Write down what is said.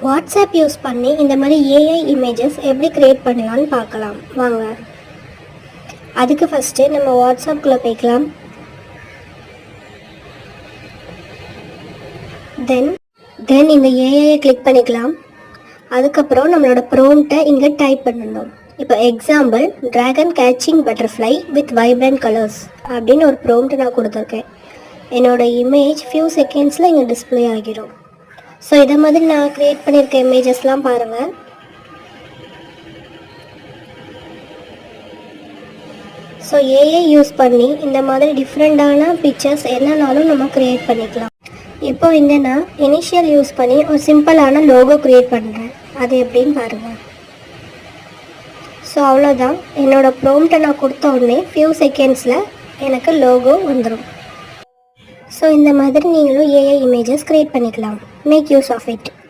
WhatsApp use பண்ணி இந்த மாதிரி ஏஐ இமேஜஸ் எப்படி க்ரியேட் பண்ணலான்னு பார்க்கலாம் வாங்க. அதுக்கு ஃபஸ்ட்டு நம்ம வாட்ஸ்அப்குள்ளே போய்க்கலாம். தென் இந்த ஏஐயை கிளிக் பண்ணிக்கலாம். அதுக்கப்புறம் நம்மளோட ப்ரோம்ப்டை இங்கே டைப் பண்ணணும். இப்போ example dragon catching butterfly with vibrant colours அப்படின்னு ஒரு ப்ரோம்ப்ட் நான் கொடுத்துருக்கேன். என்னோடய இமேஜ் ஃபியூ செகண்ட்ஸில் இங்கே டிஸ்பிளே ஆகிடும். ஸோ இதை மாதிரி நான் க்ரியேட் பண்ணியிருக்க இமேஜஸ்லாம் பாருங்கள். ஸோ ஏஐ யூஸ் பண்ணி இந்த மாதிரி டிஃப்ரெண்ட்டான பிக்சர்ஸ் என்னன்னாலும் நம்ம க்ரியேட் பண்ணிக்கலாம். இப்போ இங்கே நான் இனிஷியல் யூஸ் பண்ணி ஒரு சிம்பிளான லோகோ க்ரியேட் பண்ணுறேன். அது எப்படின்னு பாருங்கள். ஸோ அவ்வளோதான், என்னோடய ப்ரோம்ப்டை நான் கொடுத்த உடனே ஃபியூ செகண்ட்ஸில் எனக்கு லோகோ வந்துடும். ஸோ இந்த மாதிரி நீங்களும் ஏஐ இமேஜஸ் க்ரியேட் பண்ணிக்கலாம். Make use of it.